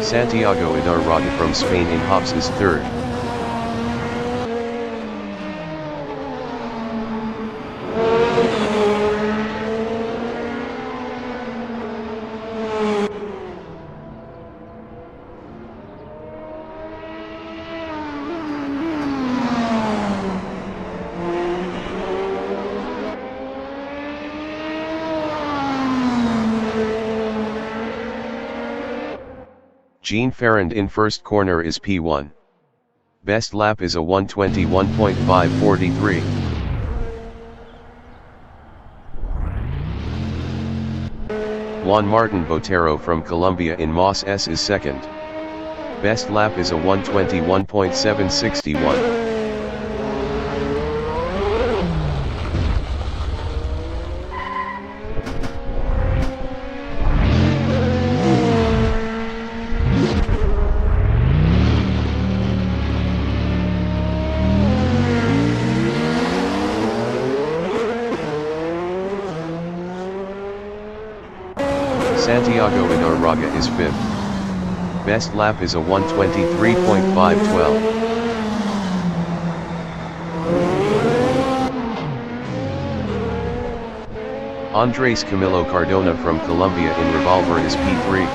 Santiago Idarraga from Spain in hops is third. Jean Ferrand in first corner is P1. Best lap is a 1:21.543. Juan Martin Botero from Colombia in Moss S is second. Best lap is a 1:21.761. Santiago Idarraga is fifth. Best lap is a 1:23.512. Andres Camilo Cardona from Colombia in Revolver is P3.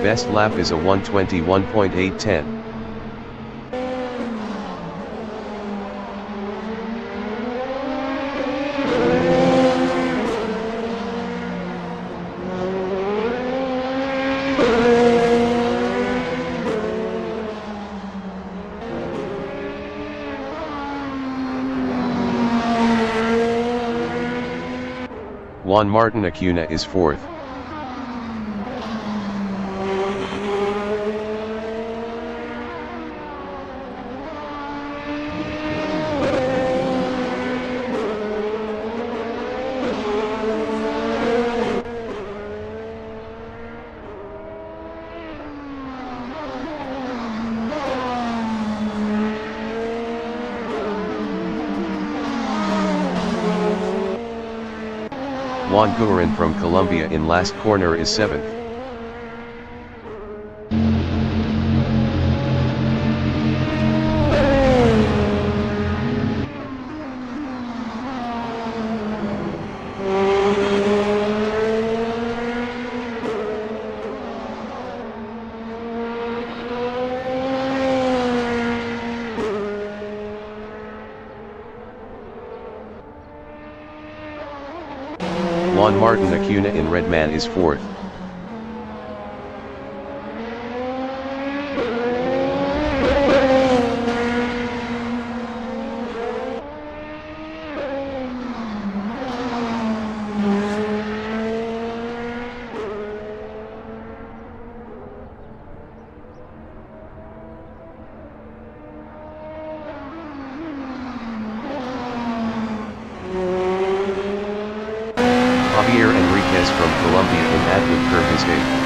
Best lap is a 1:21.810. Juan Martin Acuna is fourth. Juan Guarin from Colombia in last corner is seventh. Juan Martin Acuna in Redman is fourth. J.Enriquez from Colombia in Atwood Curve is eighth.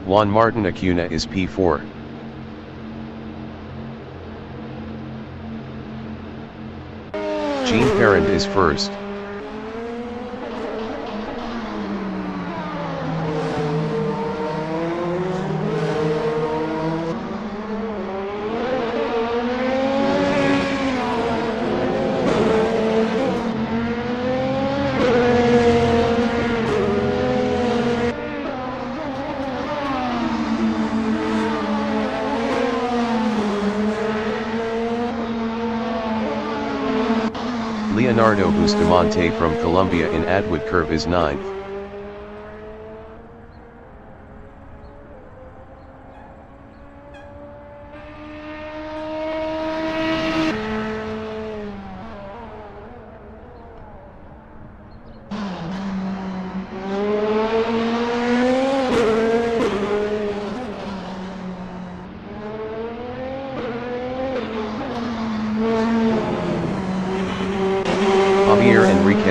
Juan Martin Acuna is P4. Jean Ferrand is first. Leonardo Bustamante from Colombia in Atwood Curve is ninth.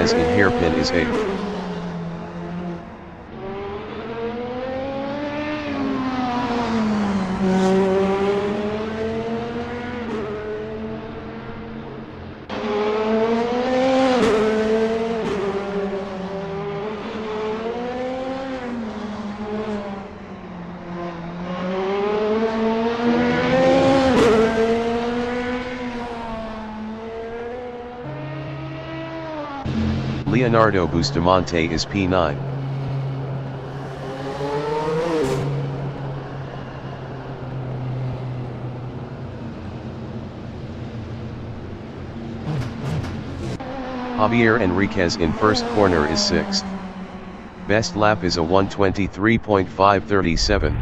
J.Enriquez in hairpin is 8th. Leonardo Bustamante is P9. J.Enriquez in first corner is 6th. Best lap is a 1:23.537.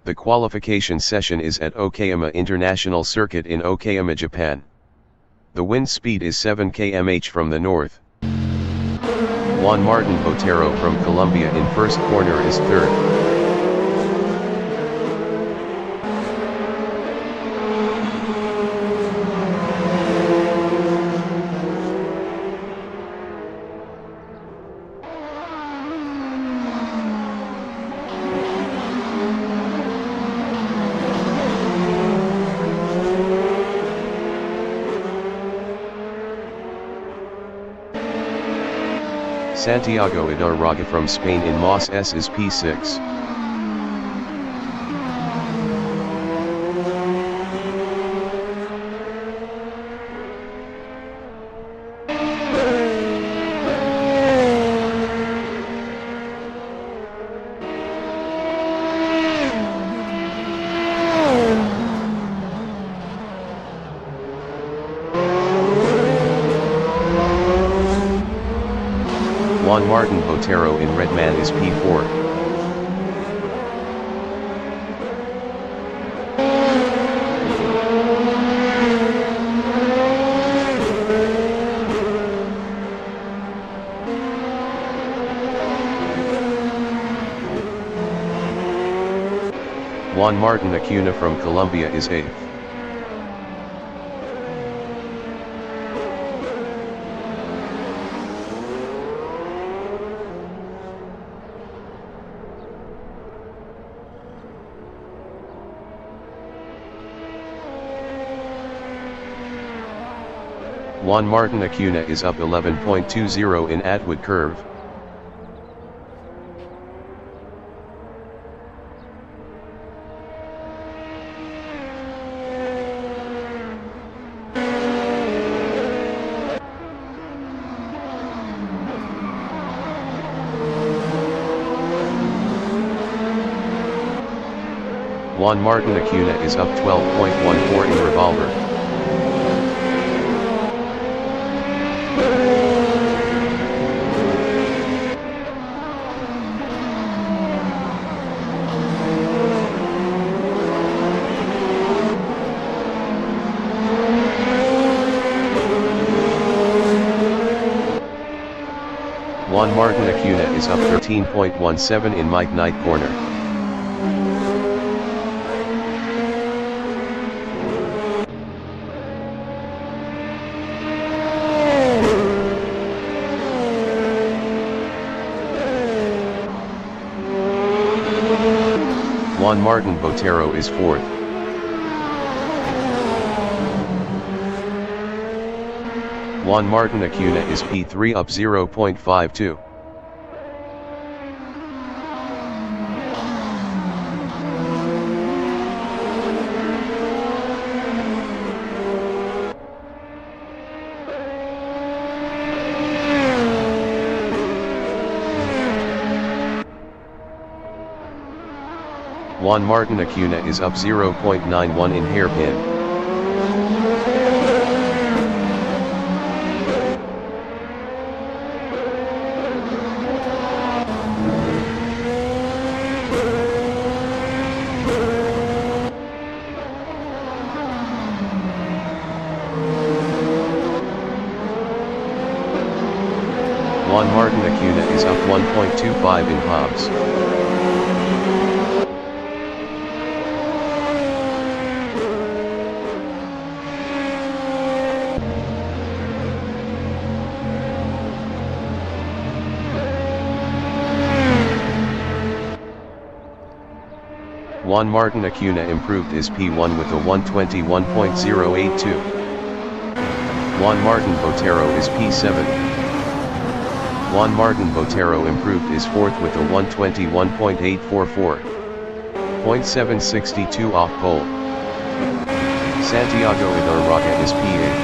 The qualification session is at Okayama International Circuit in Okayama, Japan. The wind speed is 7 km/h from the north. Juan Martin Botero from Colombia in first corner is 3rd. Santiago Idarraga from Spain in Mas S is P6. Juan Martin Botero in Redman is P4. Juan Martin Acuna from Colombia is 8th. Juan Martin Acuna is up 11.20 in Atwood Curve. Juan Martin Acuna is up 12.14 in Revolver. Juan Martin Acuna is up 13.17 in Mike Knight corner. Juan Martin Botero is fourth. Juan Martin Acuna is P3 up 0.52. Juan Martin Acuna is up 0.91 in hairpin. Juan Martin Acuna is up 1.25 in Hobbs. Juan Martin Acuna improved his P1 with a 121.082. Juan Martin Botero is P7. Juan Martin Botero improved his fourth with a 121.844. 0.762 off pole. Santiago Idarraga is P8.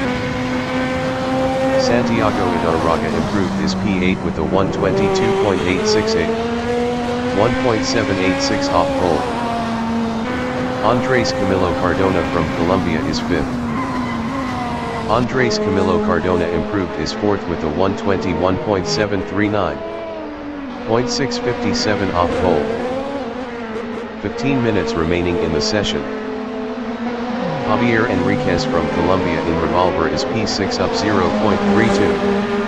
Santiago Idarraga improved his P8 with a 122.868. 1.786 off pole. Andres Camilo Cardona from Colombia is fifth. Andres Camilo Cardona improved his fourth with a 121.739. 0.657 off pole. 15 minutes remaining in the session. J.Enriquez from Colombia in Revolver is P6 up 0.32.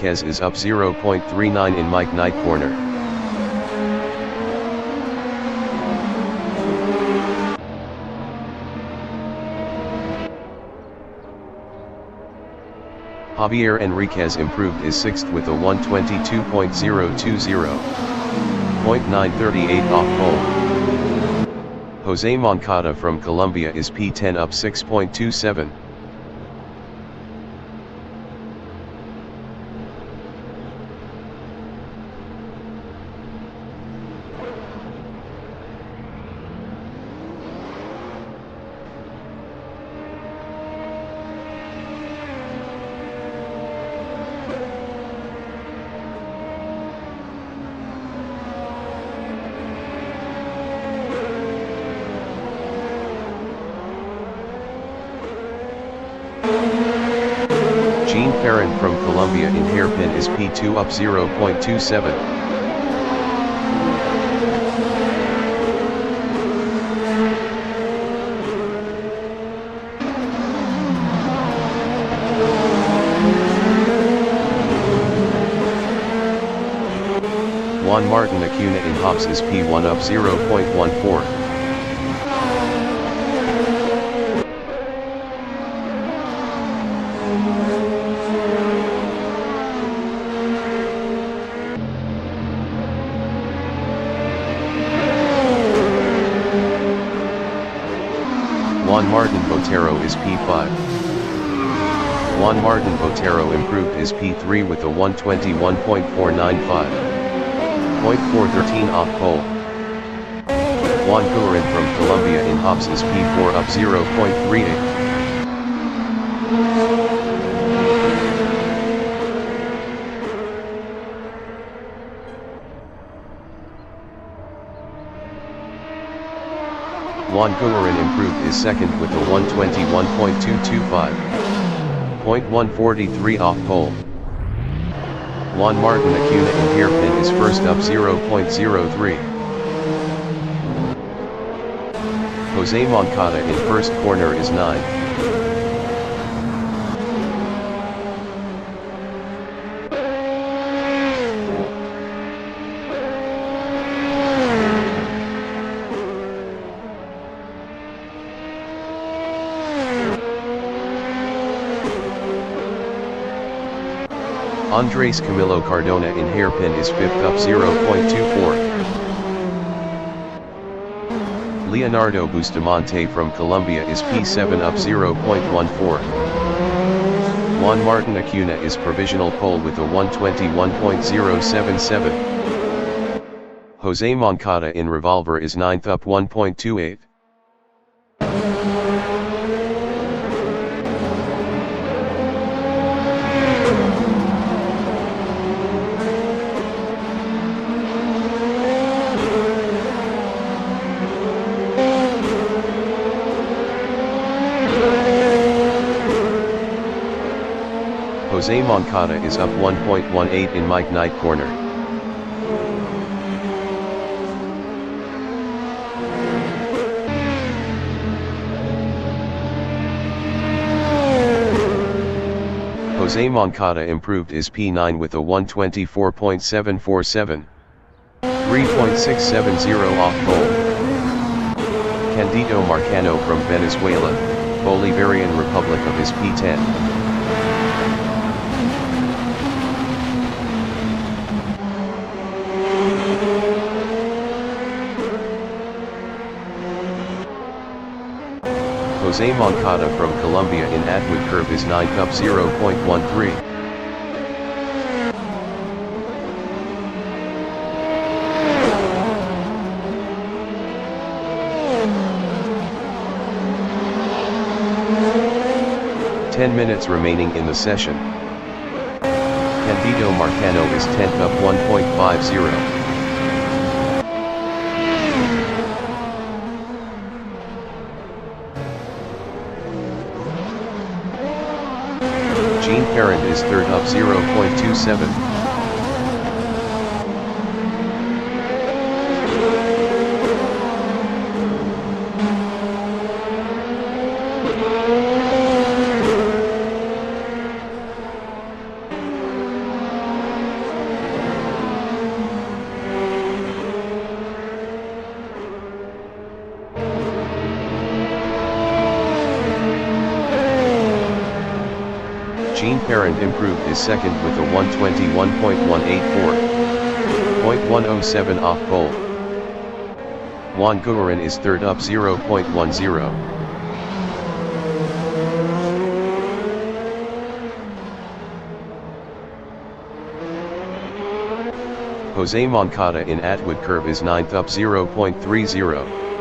J.Enriquez is up 0.39 in Mike Knight corner. J.Enriquez improved his sixth with a 122.020. 0.938 off pole. Jose Moncada from Colombia is P10 up 6.27. Jean Ferrin from Colombia in hairpin is P2 up 0.27. Juan Martin Acuna in Hobbs is P1 up 0.14. Juan Martin Botero is P5. Juan Martin Botero improved his P3 with a 121.495. 0.413 off pole. Juan Guarin from Colombia in Hobbs is P4 up 0.38. Juan Guarin improved his second with a 121.225. 0.143 off pole. Juan Martin Acuna in hairpin is first up 0.03. Jose Moncada in first corner is 9. Andres Camilo Cardona in hairpin is 5th up 0.24. Leonardo Bustamante from Colombia is P7 up 0.14. Juan Martin Acuna is provisional pole with a 121.077. Jose Moncada in revolver is 9th up 1.28. Jose Moncada is up 1.18 in Mike Knight corner. Jose Moncada improved is P9 with a 124.747. 3.670 off pole. Candido Marcano from Venezuela, Bolivarian Republic of is P10. Jose Moncada from Colombia in Atwood curve is 9th up 0.13. Ten minutes remaining in the session. Candido Marcano is 10th up 1.50. Jean Parent is 3rd up 0.27. Jean Parent improved is 2nd with a 121.184. 0.107 off pole. Juan Guarin is 3rd up 0.10. Jose Moncada in Atwood curve is 9th up 0.30.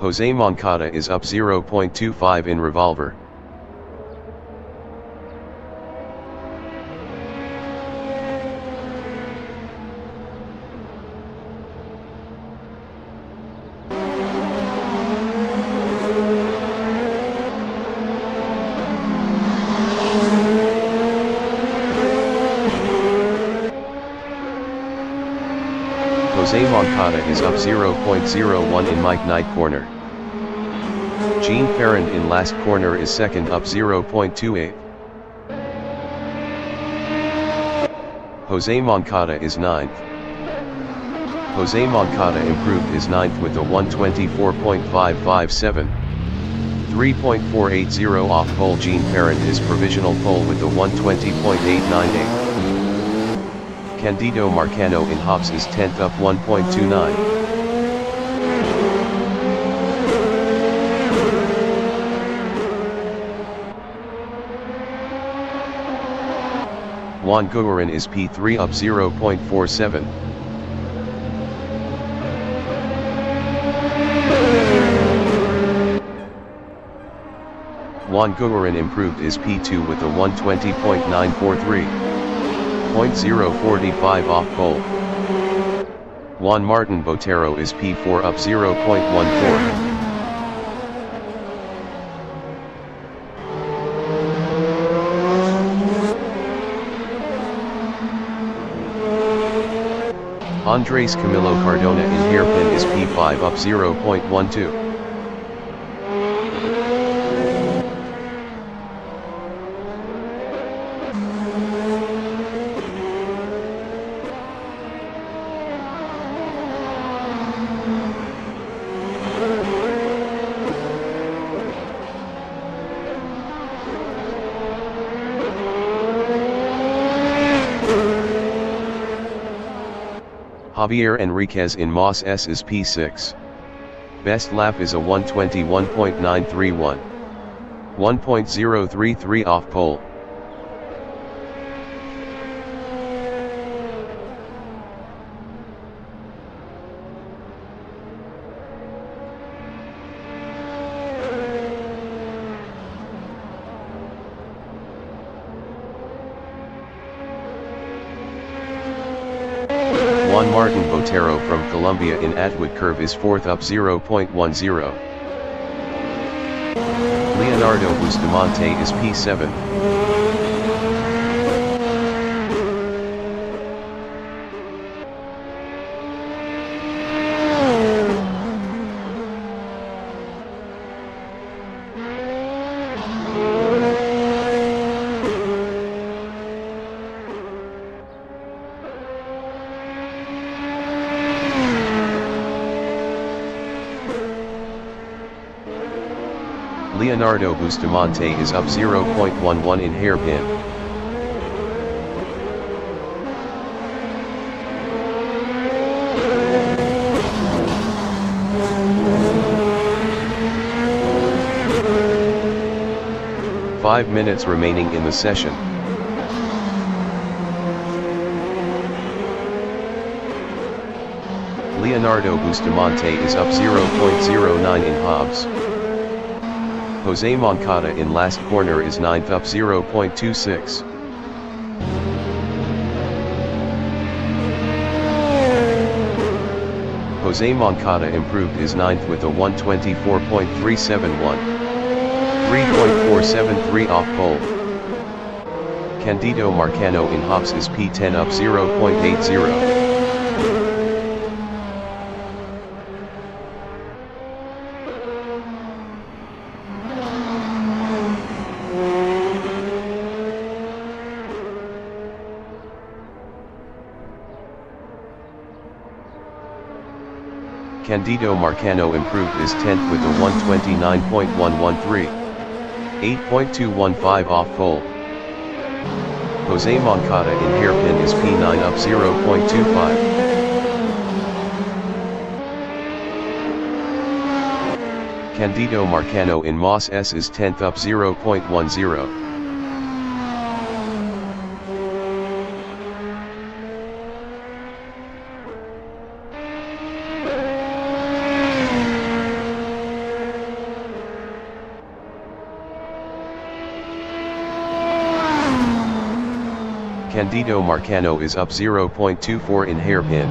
Jose Moncada is up 0.25 in revolver. Jose Moncada is up 0.01 in Mike Knight corner. Jean Parent in last corner is 2nd up 0.28. Jose Moncada is 9th. Jose Moncada improved is 9th with a 124.557. 3.480 off pole. Jean Parent is provisional pole with a 120.898. Candido Marcano in hops is 10th up 1.29. Juan Guarin is P3 up 0.47. Juan Guarin improved is P2 with a 120.943. 0.045 off pole. Juan Martin Botero is P4 up 0.14. Andres Camilo Cardona in hairpin is P5 up 0.12. J.Enriquez in Moss S is P6. Best lap is a 121.931. 1.033 off pole. Juan Martin Botero from Colombia in Atwood Curve is 4th up 0.10. Leonardo Bustamante is P7. Leonardo Bustamante is up 0.11 in hairpin. Five minutes remaining in the session. Leonardo Bustamante is up 0.09 in Hobbs. Jose Moncada in last corner is 9th up 0.26. Jose Moncada improved is 9th with a 124.371. 3.473 off pole. Candido Marcano in Hobbs is P10 up 0.80. Candido Marcano improved is 10th with a 129.113. 8.215 off pole. Jose Moncada in hairpin is P9 up 0.25. Candido Marcano in Moss S is 10th up 0.10. Candido Marcano is up 0.24 in hairpin.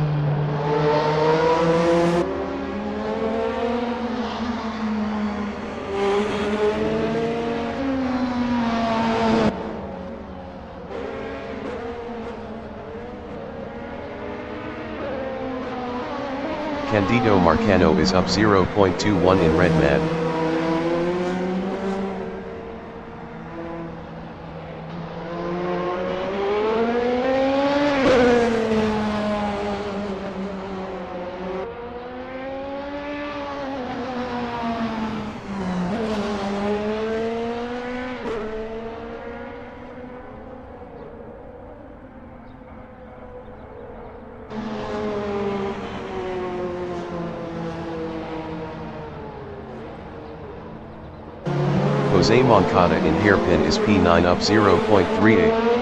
Candido Marcano is up 0.21 in red mat. Jose Moncada in hairpin is P9 up 0.38.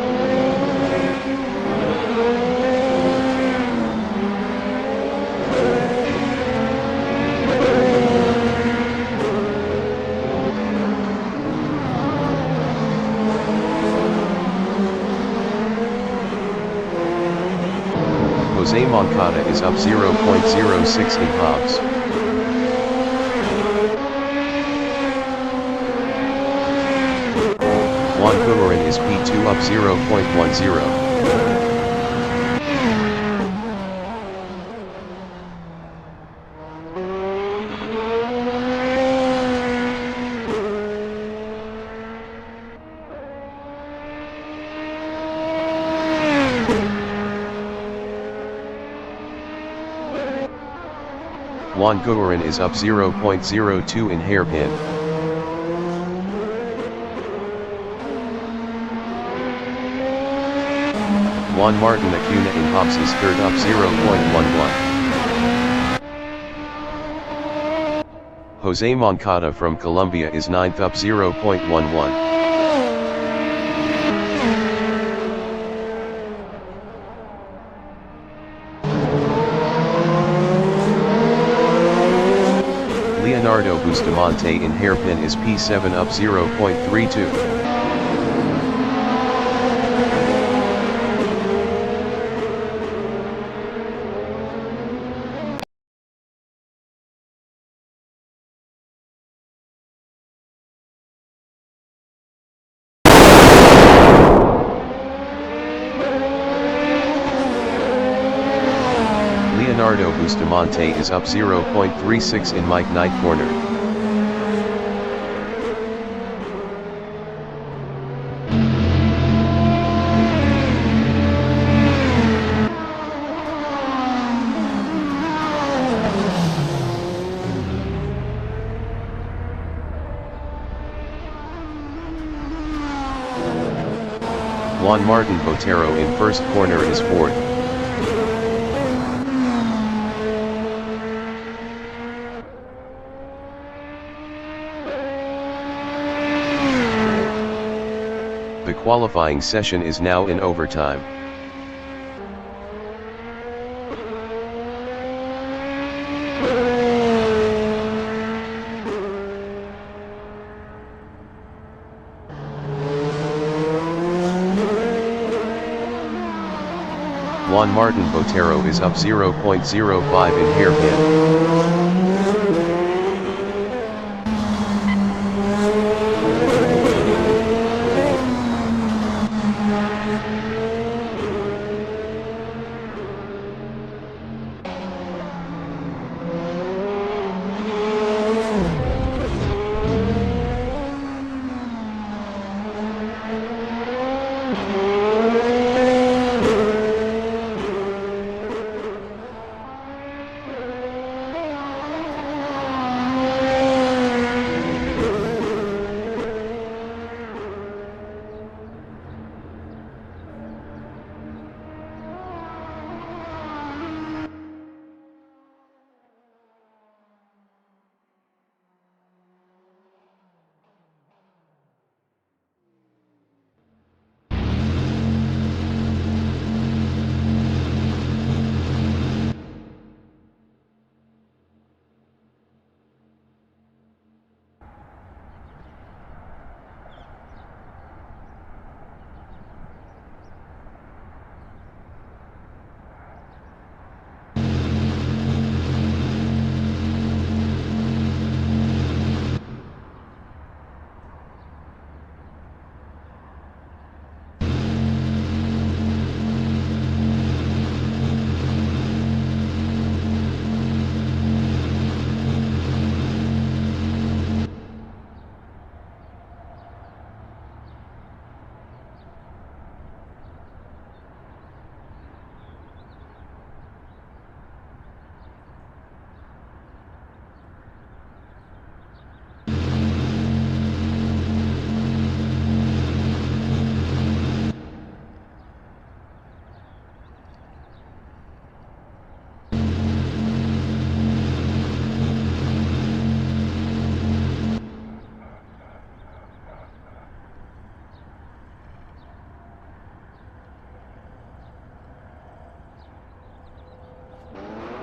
Moncada is up 0.06 in Hobbs. Juan Pumarin is P2 up 0.10. Juan Pumarin is up 0.02 in hairpin. Juan Martin Acuna in Hobbs is third up 0.11. Jose Moncada from Colombia is ninth up 0.11. Leonardo Bustamante in hairpin is P7 up 0.32. Leonardo Bustamante is up 0.36 in Mike Knight corner. Juan Martin Botero in first corner is fourth. The qualifying session is now in overtime. Juan Martin Botero is up 0.05 in hairpin.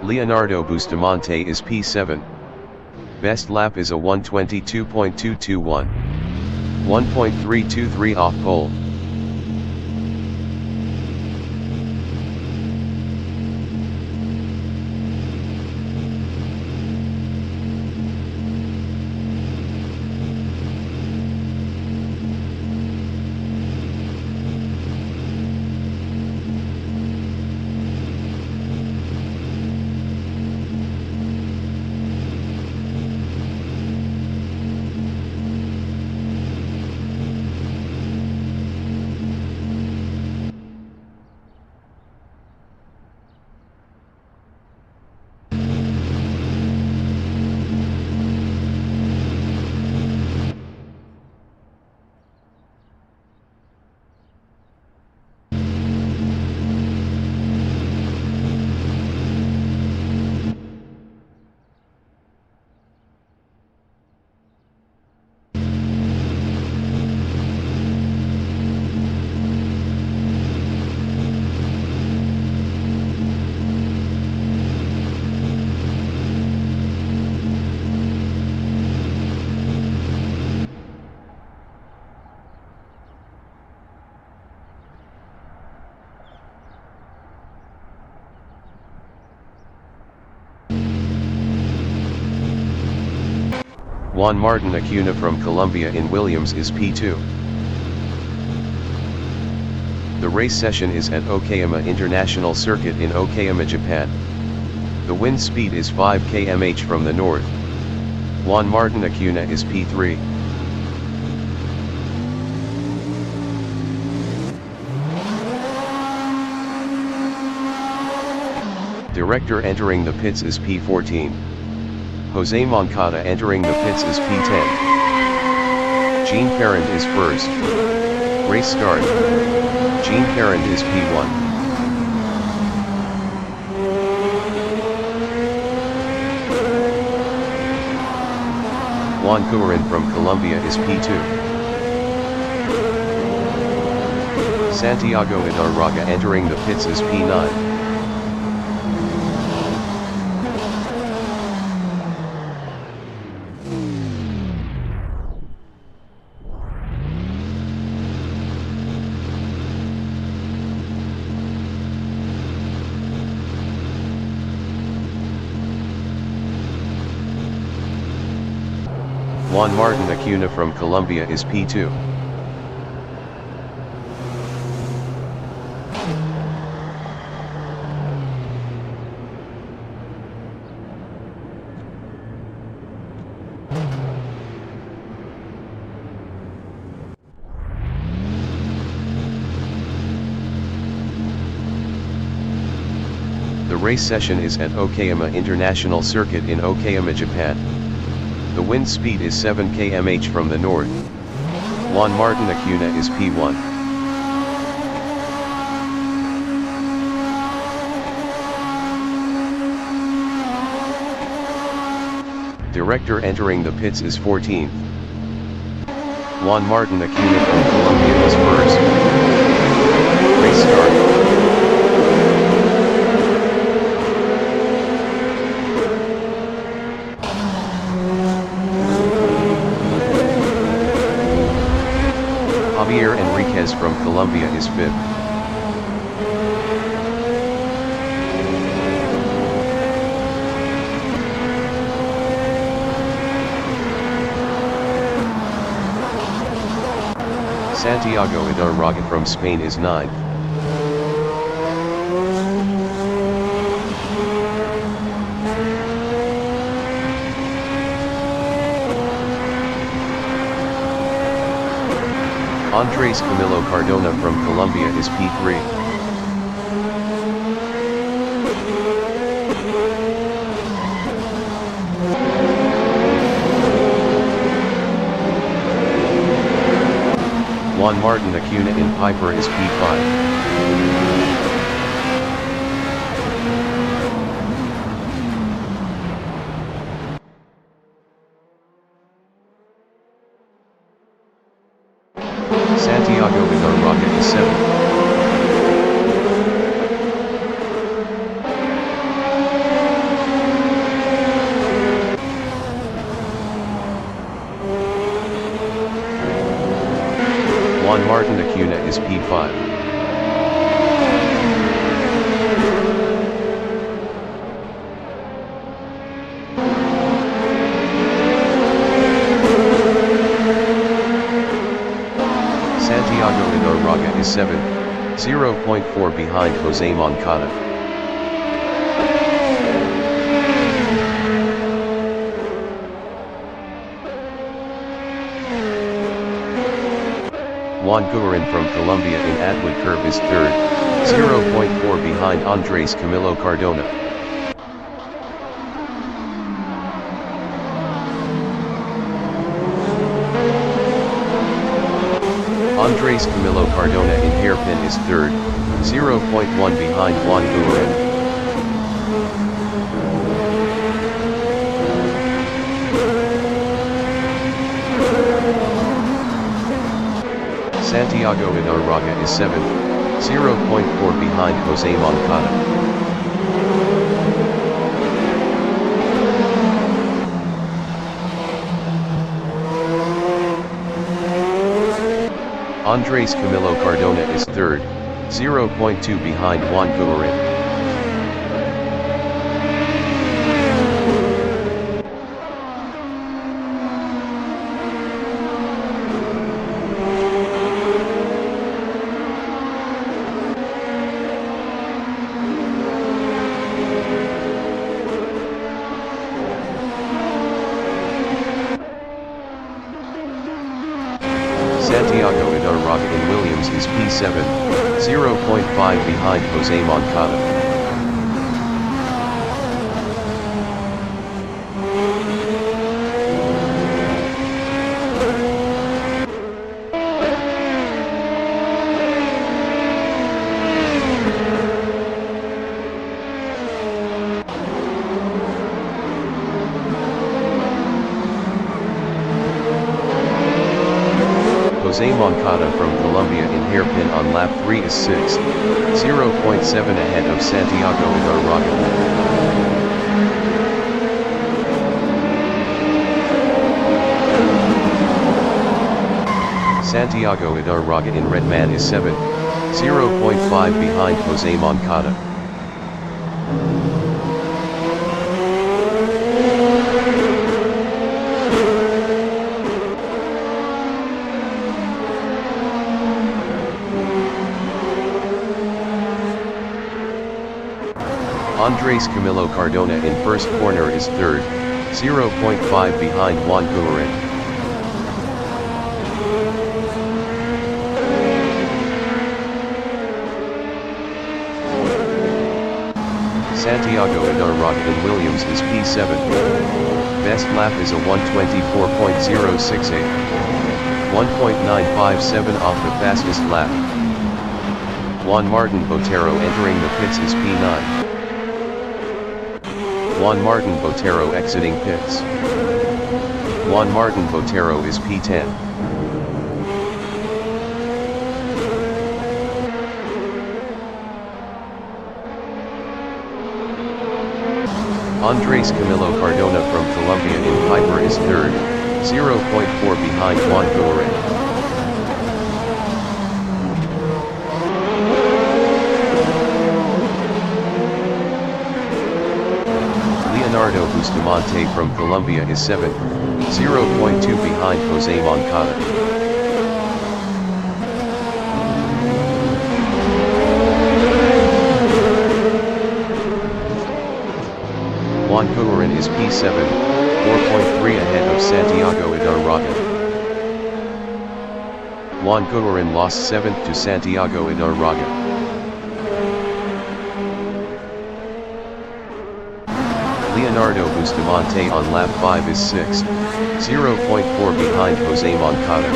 Leonardo Bustamante is P7. Best lap is a 1:22.221. 1.323 off pole. Juan Martin Acuna from Colombia in Williams is P2. The race session is at Okayama International Circuit in Okayama, Japan. The wind speed is 5 km/h from the north. Juan Martin Acuna is P3. Director entering the pits is P14. Jose Moncada entering the pits is P10. Jean Parent is first. Race start. Jean Parent is P1. Juan Cuarin from Colombia is P2. Santiago Idarraga entering the pits is P9. Juan Martin Acuna from Colombia is P2. The race session is at Okayama International Circuit in Okayama, Japan. The wind speed is 7 km/h from the north. Juan Martin Acuna is P1. Director entering the pits is 14th. Juan Martin Acuna from Colombia is first. Race start. J.Enriquez from Colombia is fifth. Santiago Idarraga from Spain is ninth. Andres Camilo Cardona from Colombia is P3. Juan Martin Acuna in Piper is P5. Santiago Idarraga is 7th. Juan Martin Acuna is P5. Santiago Idarraga is 7th, 0.4 behind Jose Moncada. Juan Cuarin from Colombia in Atwood Curve is 3rd, 0.4 behind Andres Camilo Cardona. Andres Camilo Cardona in Hairpin is 3rd, 0.1 behind Juan Cuarin. Santiago Idarraga is 7th, 0.4 behind Jose Moncada. Andres Camilo Cardona is 3rd, 0.2 behind Juan Cuarin. Rocket and Williams is P7, 0.5 behind Jose Moncada. Jose Moncada from Colombia in hairpin on lap 3 is 6, 0.7 ahead of Santiago Ibarraga. Santiago Ibarraga in red man is 7, 0.5 behind Jose Moncada. Andres Camilo Cardona in first corner is third, 0.5 behind Juan Guarin. Santiago Ibarraga and Williams is P7. Best lap is a 1:24.068. 1.957 off the fastest lap. Juan Martin Botero entering the pits is P9. Juan Martin Botero exiting pits. Juan Martin Botero is P10. Andres Camilo Cardona from Colombia in Piper is third, 0.4 behind Juan Guarin. Leonardo Bustamante from Colombia is 7th, 0.2 behind Jose Moncada. Juan Guarin is P7, 4.3 ahead of Santiago Ibarraga. Juan Guarin lost 7th to Santiago Ibarraga. Leonardo Bustamante on lap 5 is 6th, 0.4 behind Jose Moncada.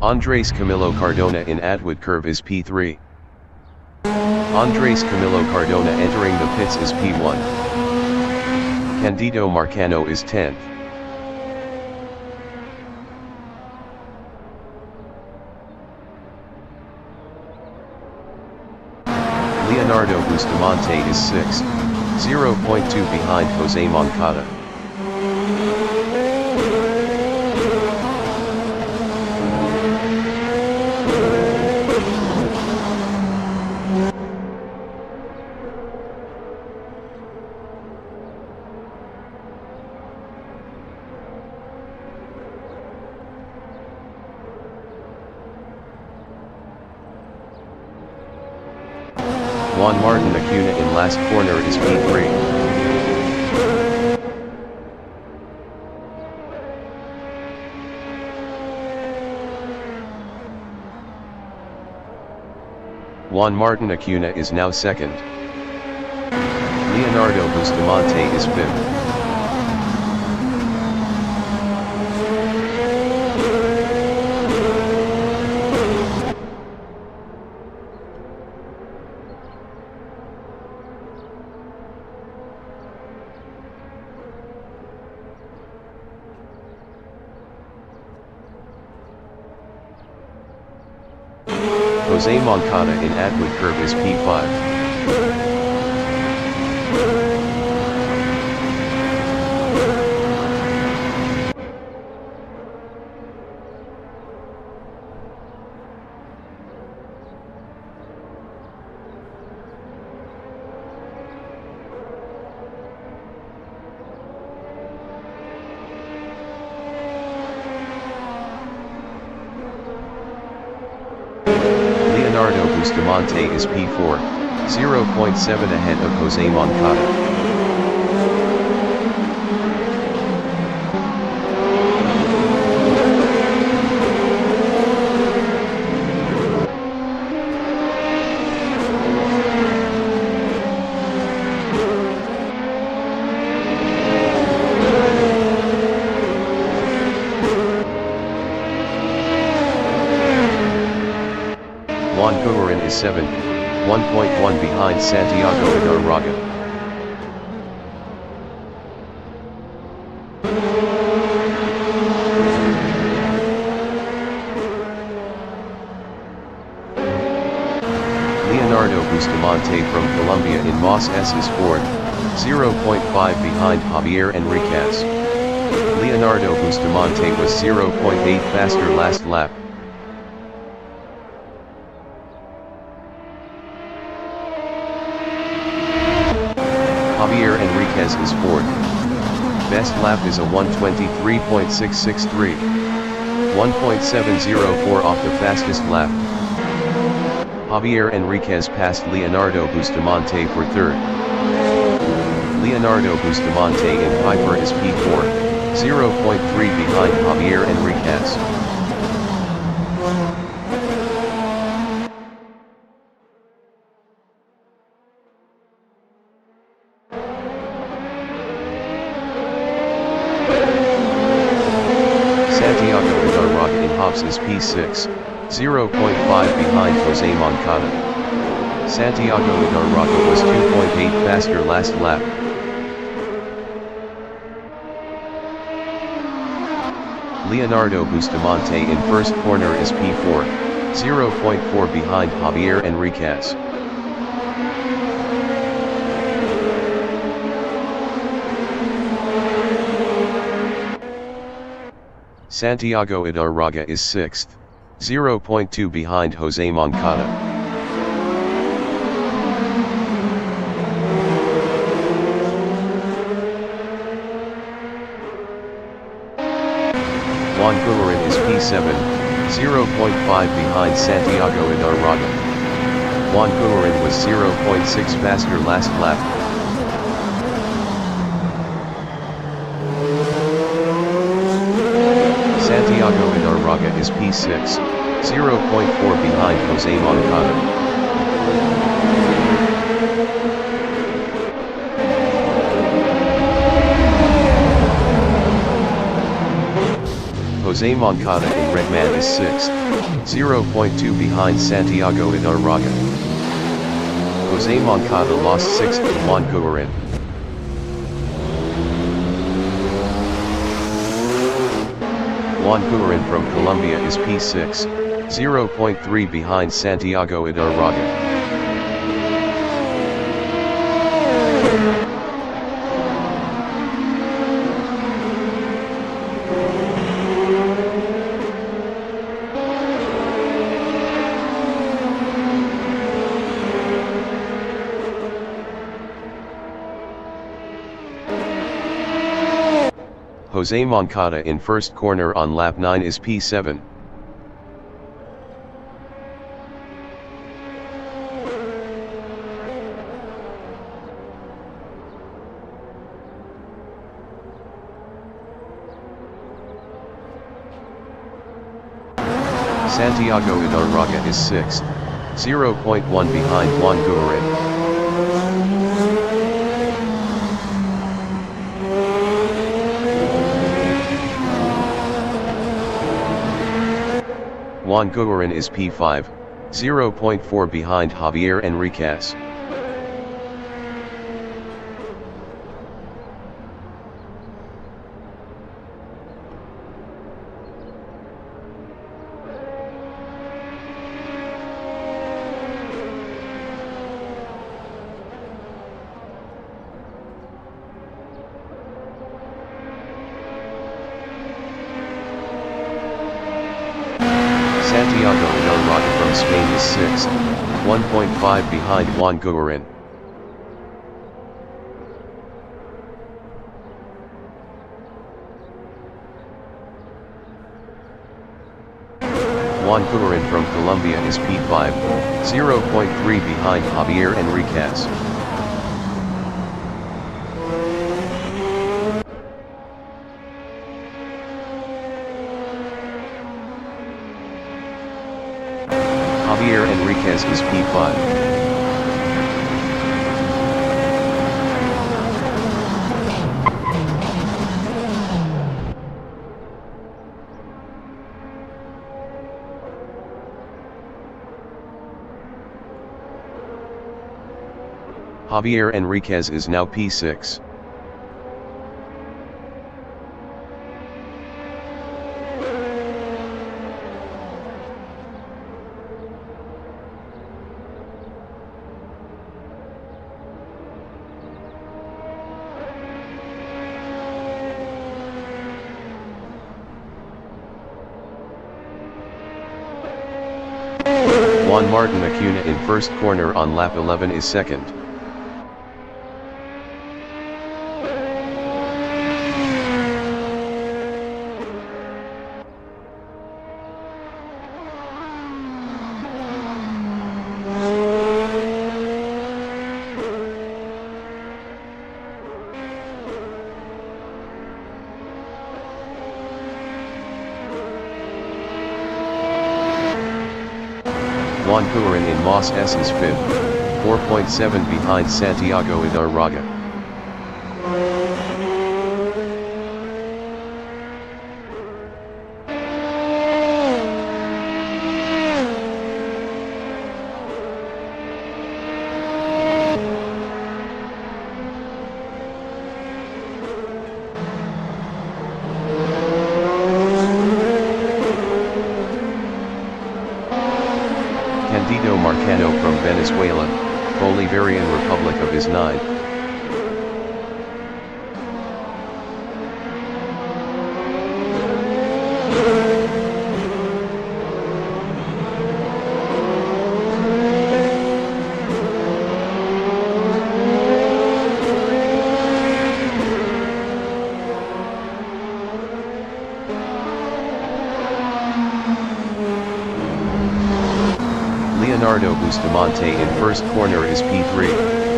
Andres Camilo Cardona in Atwood Curve is P3. Andres Camilo Cardona entering the pits is P1. Candido Marcano is 10th. Leonardo Bustamante is 6th, 0.2 behind Jose Moncada. Juan Martin Acuna in last corner is P3. Juan Martin Acuna is now second. Leonardo Bustamante is 5th. Jose Moncada in Atwood Curve is P5. Leonardo Bustamante is P4, 0.7 ahead of Jose Moncada. P7, 1.1 behind Santiago Idarraga. Leonardo Bustamante from Colombia in Moss S's Ford, 0.5 behind J.Enriquez. Leonardo Bustamante was 0.8 faster last lap. J.Enriquez is fourth. Best lap is a 1:23.663. 1.704 off the fastest lap. J.Enriquez passed Leonardo Bustamante for third. Leonardo Bustamante in Piper is P4, 0.3 behind J.Enriquez. Santiago Idarraga in Hobbs is P6, 0.5 behind Jose Moncada. Santiago Idarraga was 2.8 faster last lap. Leonardo Bustamante in first corner is P4, 0.4 behind J.Enriquez. Santiago Idarraga is sixth, 0.2 behind Jose Moncada. Juan Gumarin is P7, 0.5 behind Santiago Idarraga. Juan Gumarin was 0.6 faster last lap. Santiago Idarraga is P6, 0.4 behind Jose Moncada. Jose Moncada in Redman is 6th, 0.2 behind Santiago Idarraga. Jose Moncada lost 6th to Juan Gumarin. Juan Gumarin from Colombia is P6, 0.3 behind Santiago Idarraga. Jose Moncada in first corner on lap 9 is P7. Santiago Idarraga is 6th, 0.1 behind Juan Gumarin. Juan Gumarin is P5, 0.4 behind J.Enriquez. Santiago Idarraga from Spain is 6th, 1.5 behind Juan Gumarin. Juan Gumarin from Colombia is P5, 0.3 behind J.Enriquez. J.Enriquez is P5. J.Enriquez is now P6. Juan Martin Acuna in first corner on lap 11 is second. Juan Cuaron in Moss S is 5th, 4.7 behind Santiago Idarraga. Candido Marcano from Venezuela, Bolivarian Republic of is 9th. Leonardo Bustamante in first corner is P3.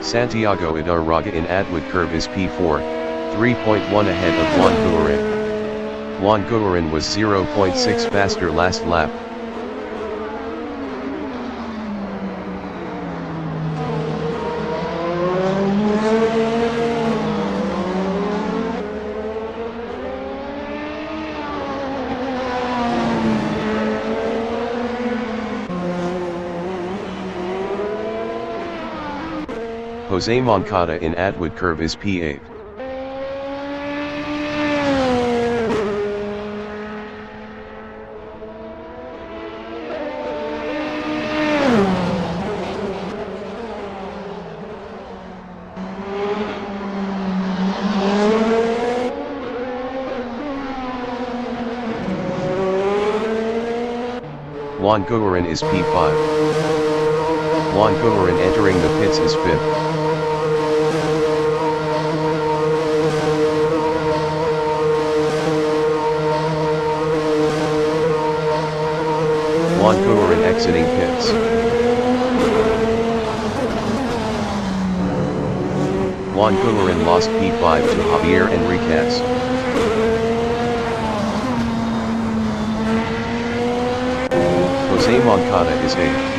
Santiago Idarraga in Atwood Curve is P4, 3.1 ahead of Juan Cuaron. Juan Cuaron was 0.6 faster last lap. Jose Moncada in Atwood Curve is P8. Juan Cuaron is P5. Juan Cuaron entering the pits is 5th. Juan Cuaron exiting pits. Juan Cuaron lost P5 to J.Enriquez. Jose Moncada is 8th.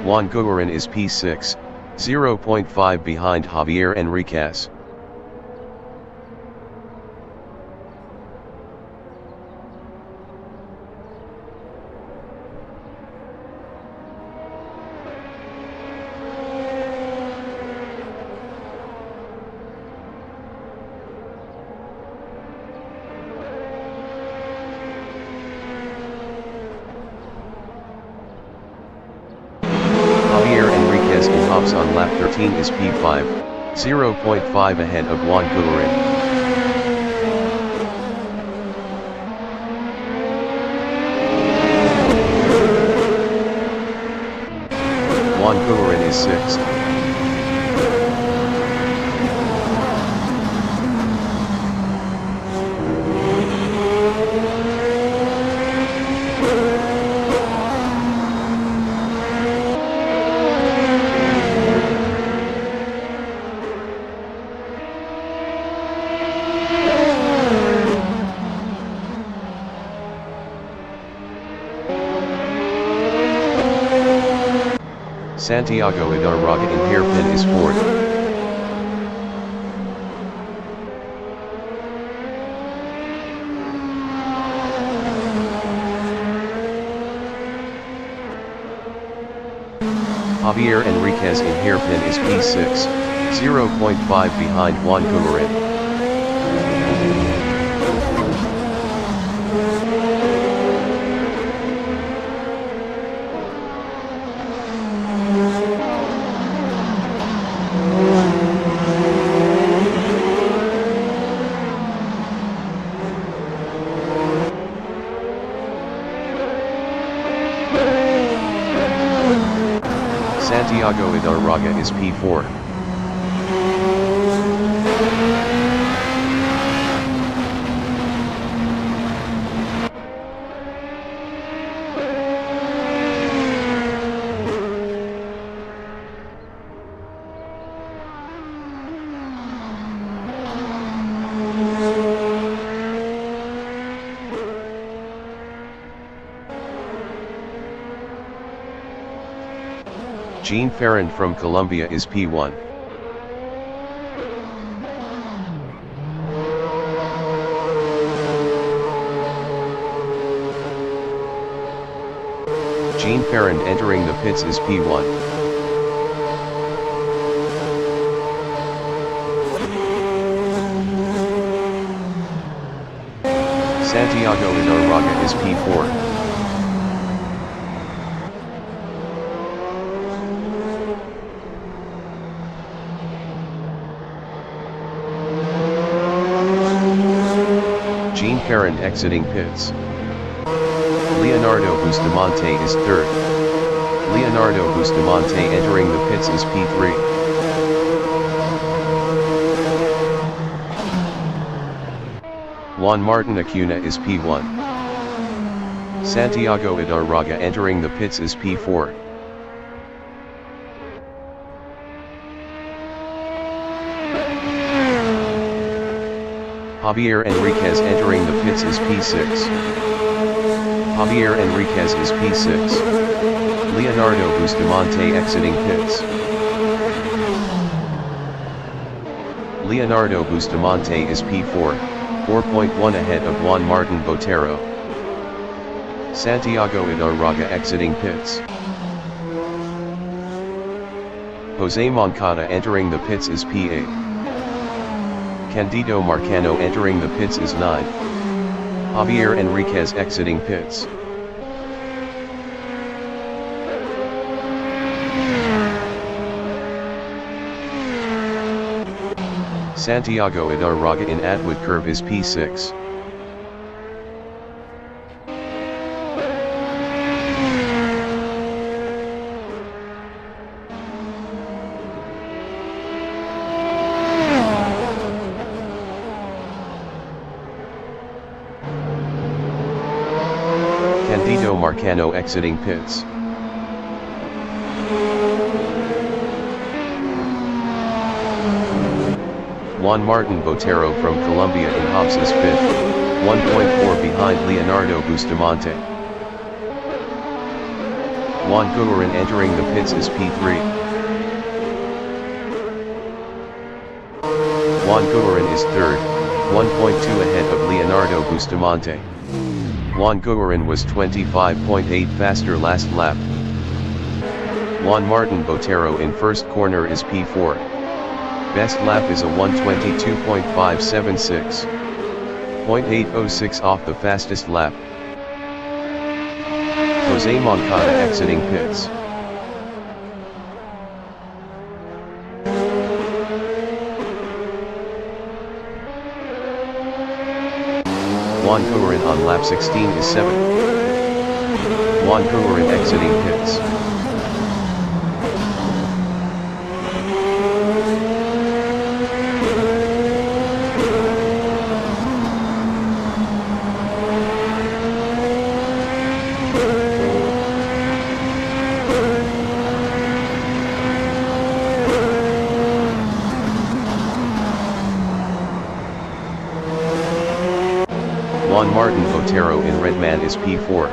Juan Cuaron is P6, 0.5 behind J.Enriquez. On lap 13 is P5, 0.5 ahead of Juan Cuaron. Juan Guarin is 6th. Santiago Idarraga in hairpin is 4th. J.Enriquez in hairpin is P6, 0.5 behind Juan Guarin. Santiago Idarraga is P4. Jean Ferrand from Colombia is P1. Jean Ferrand entering the pits is P1. Santiago Idarraga is P4. Jean Ferrand exiting pits. Leonardo Bustamante is 3rd. Leonardo Bustamante entering the pits is P3. Juan Martin Acuna is P1. Santiago Idarraga entering the pits is P4. J.Enriquez entering the pits is P6. J.Enriquez is P6. Leonardo Bustamante exiting pits. Leonardo Bustamante is P4, 4.1 ahead of Juan Martin Botero. Santiago Idarraga exiting pits. Jose Moncada entering the pits is P8. Candido Marcano entering the pits is 9. J.Enriquez exiting pits. Santiago Idarraga in Atwood curve is P6. Candido Marcano exiting pits. Juan Martin Botero from Colombia in Hobbs is 5th, 1.4 behind Leonardo Bustamante. Juan Guarin entering the pits is P3. Juan Guarin is 3rd, 1.2 ahead of Leonardo Bustamante. Juan Guarin was 25.8 faster last lap. Juan Martin Botero in first corner is P4. Best lap is a 1:22.576. 0.806 off the fastest lap. Jose Moncada exiting pits. Juan Guarin on lap 16 is 7th. Juan Guarin exiting pits. Botero in Redman is P4.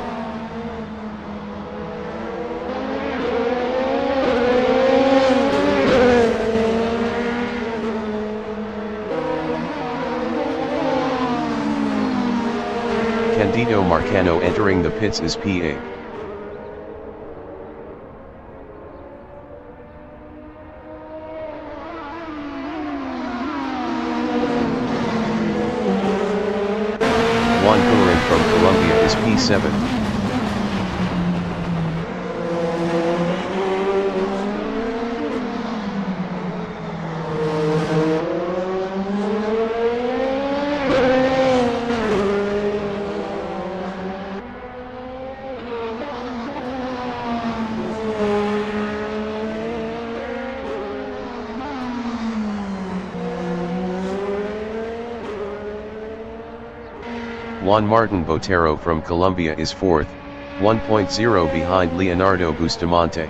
Candido Marcano entering the pits is P8. Juan Corin from Colombia is P7. Juan Martin Botero from Colombia is 4th, 1.0 behind Leonardo Bustamante.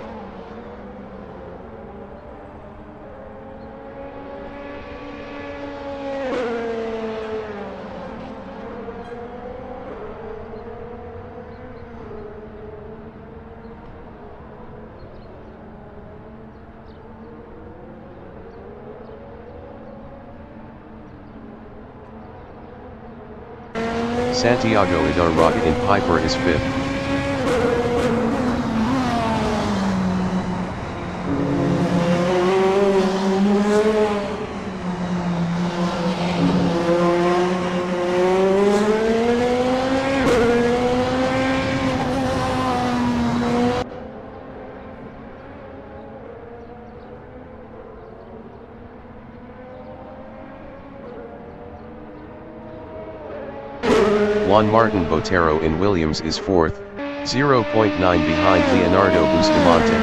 Santiago Idarraga in Piper is 5th. Juan Martin Botero in Williams is 4th, 0.9 behind Leonardo Bustamante.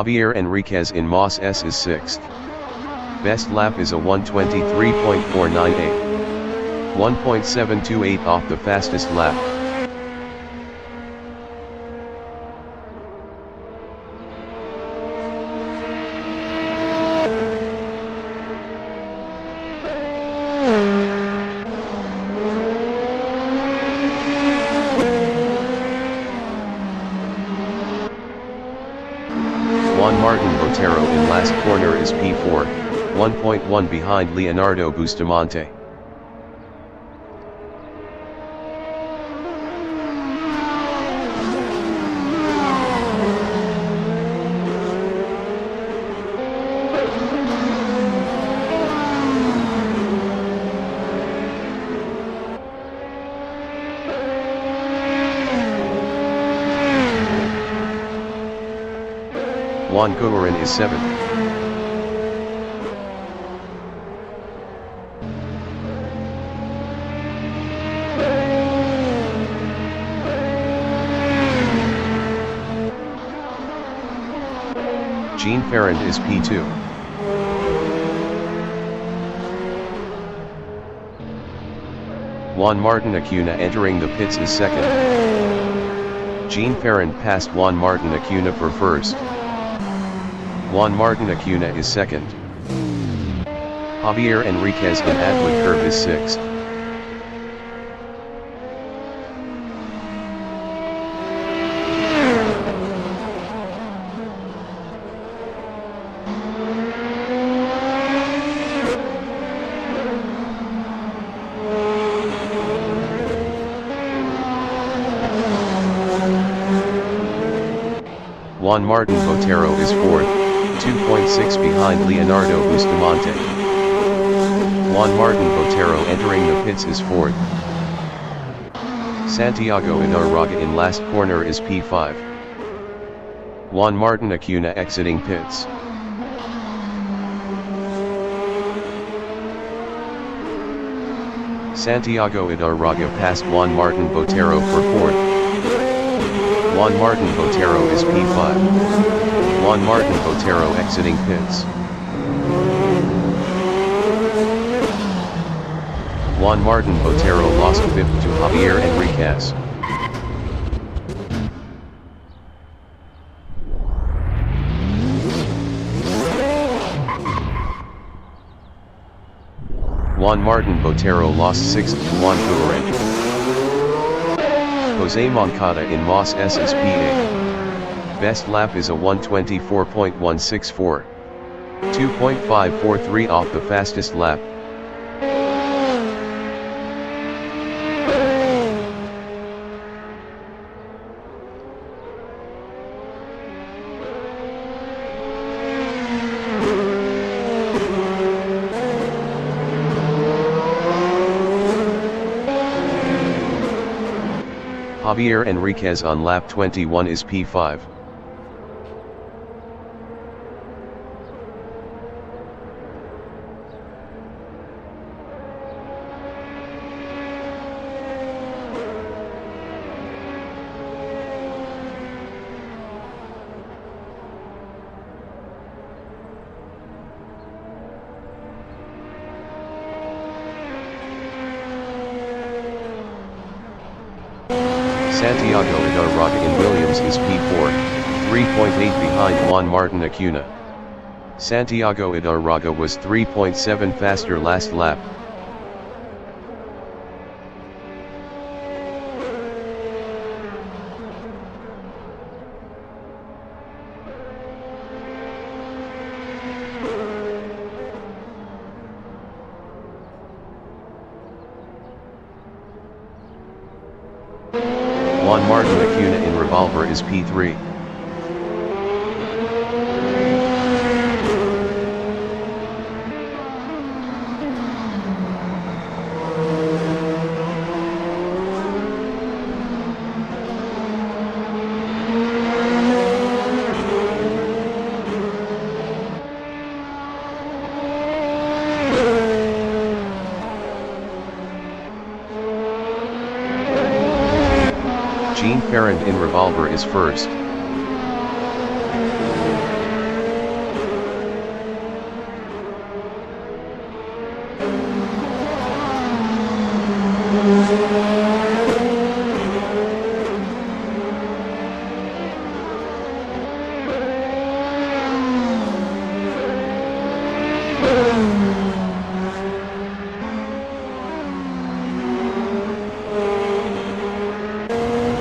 J.Enriquez in Moss S is 6th. Best lap is a 1:23.498. 1.728 off the fastest lap. Juan Martin Botero in last corner is P4, 1.1 behind Leonardo Bustamante. Juan Corin is 7th. Jean Ferrand is P2. Juan Martin Acuna entering the pits is 2nd. Jean Ferrand passed Juan Martin Acuna for 1st. Juan Martin Acuna is 2nd. J.Enriquez in Atwood Curve is 6th. Juan Martin Botero is 4th, 2.6 behind Leonardo Bustamante. Juan Martin Botero entering the pits is 4th. Santiago Idarraga in last corner is P5. Juan Martin Acuna exiting pits. Santiago Idarraga passed Juan Martin Botero for 4th. Juan Martin Botero is P5. Juan Martin Botero exiting pits. Juan Martin Botero lost 5th to J.Enriquez. Juan Martin Botero lost 6th to Juan Courin. Jose Moncada in Moss SSPA. Best lap is a 1:24.164. 2.543 off the fastest lap. J.Enriquez on lap 21 is P5. Santiago Idarraga in Williams is P4, 3.8 behind Juan Martin Acuna. Santiago Idarraga was 3.7 faster last lap. Juan Martin Acuna in Revolver is P3. Jean Ferrand in Revolver is first.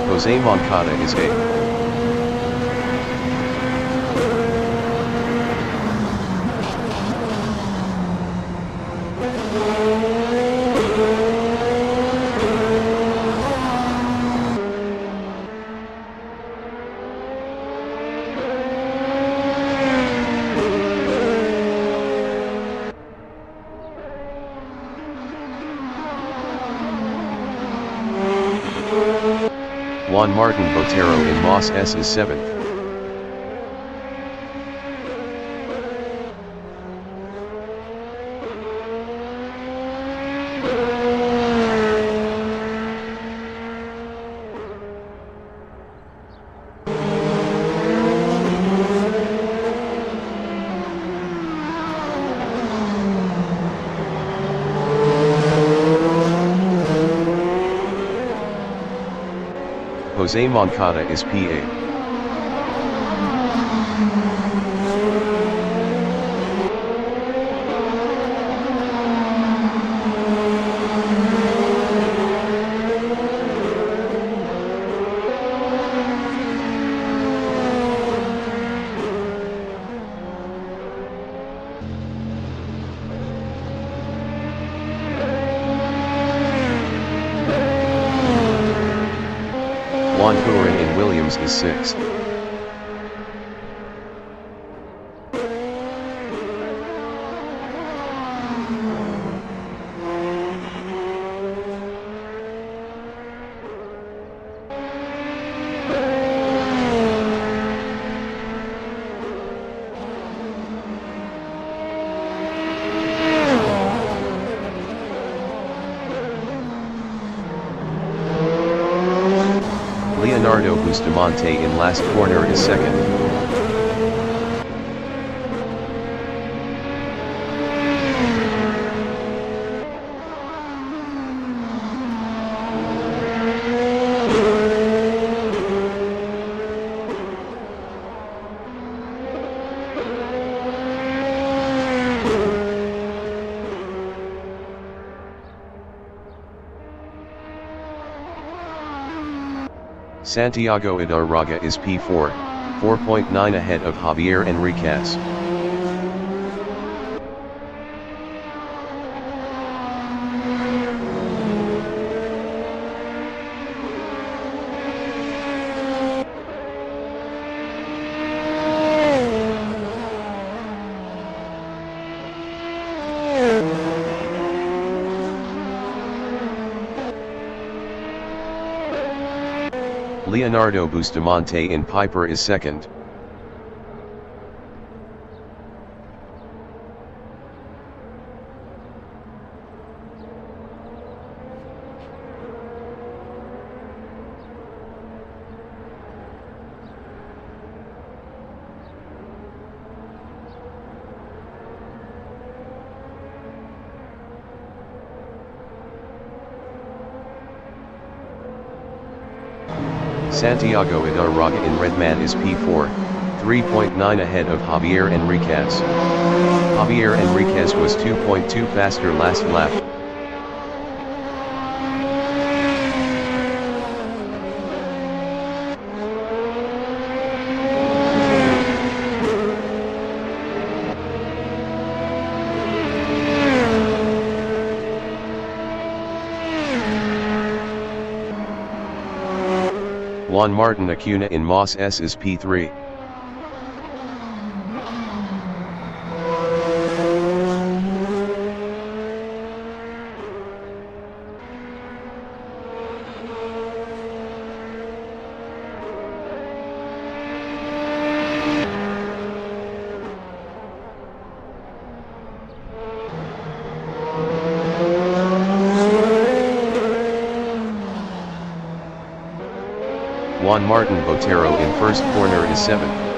Jose Moncada is 8th. Juan Martin Botero in Moss S is 7th. Jose Moncada is P8. Juan Courin in Williams is 6th. Leonardo Bustamante in last corner is 2nd. Santiago Idarraga is P4, 4.9 ahead of J.Enriquez. Leonardo Bustamante in Piper is second. Santiago Idarraga in Redman is P4, 3.9 ahead of J.Enriquez. J.Enriquez was 2.2 faster last lap. Juan Martin Acuna in Moss S is P3. Juan Martin Botero in first corner is 7th.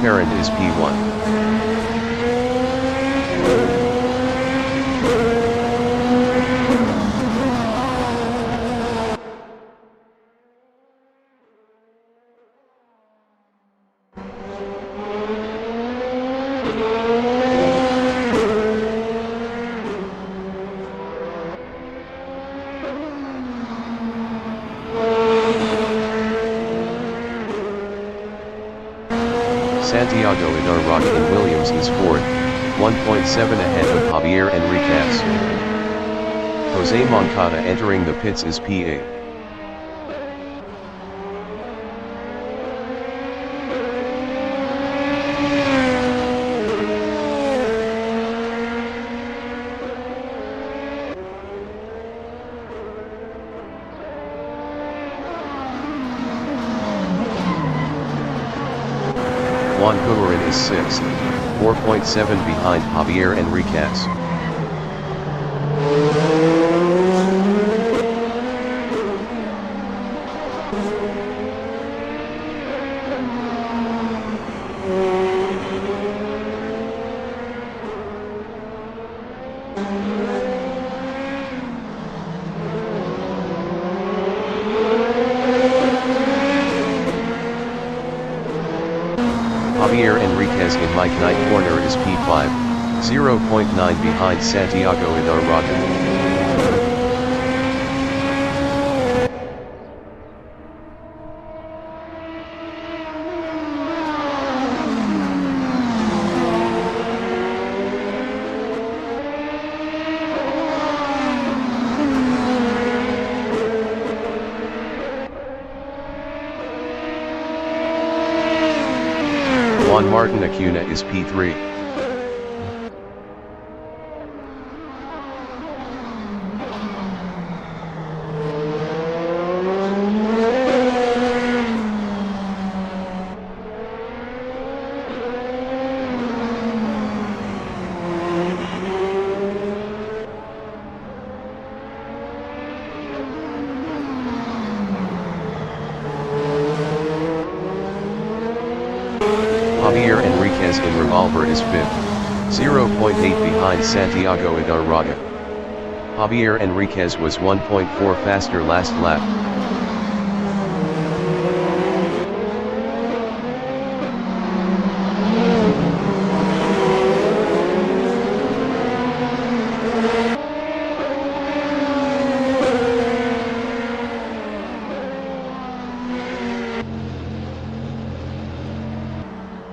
Parent is P1. Santiago Idarraga in Williams is 4th, 1.7 ahead of J.Enriquez. Jose Moncada entering the pits is P8. Juan Cuaron is 6th, 4.7 behind J.Enriquez. J.Enriquez in Mike Knight corner is P5, 0.9 behind Santiago Idarraga. Juan Martin Acuna is P3. J.Enriquez in Revolver is 5th, 0.8 behind Santiago Idarraga. J.Enriquez was 1.4 faster last lap.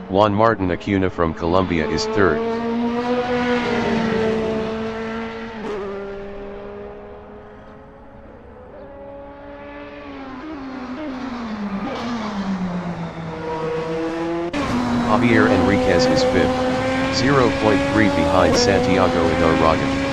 Juan Martin Acuna from Colombia is 3rd. J.Enriquez is 5th, 0.3 behind Santiago Idarraga.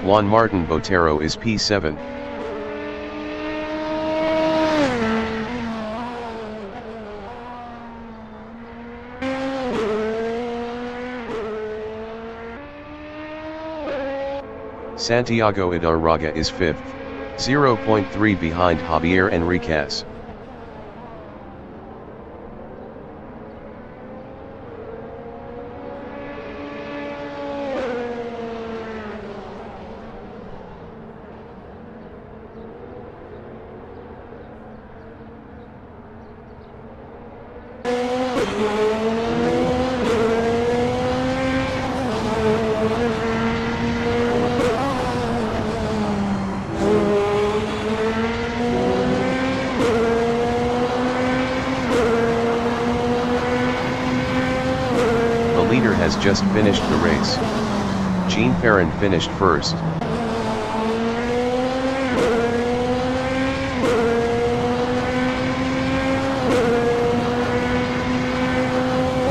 Juan Martin Botero is P7. Santiago Idarraga is 5th, 0.3 behind J.Enriquez. The leader has just finished the race. Jean Perrin finished 1st.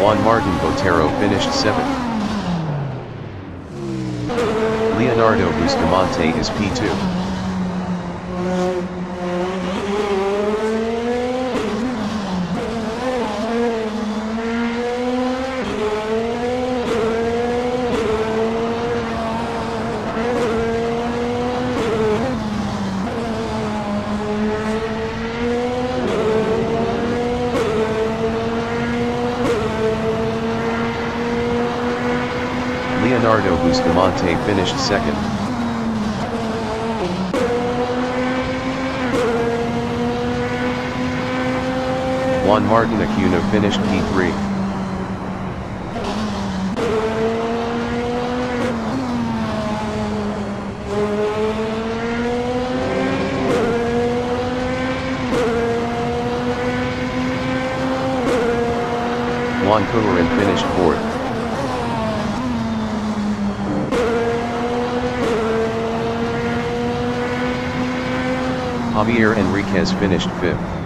Juan Martin Botero finished 7th. Leonardo Bustamante is P2. Leonardo Bustamante finished 2nd. Juan Martin Acuna finished P3. Juan Cotorin finished 4th. J.Enriquez finished 5th.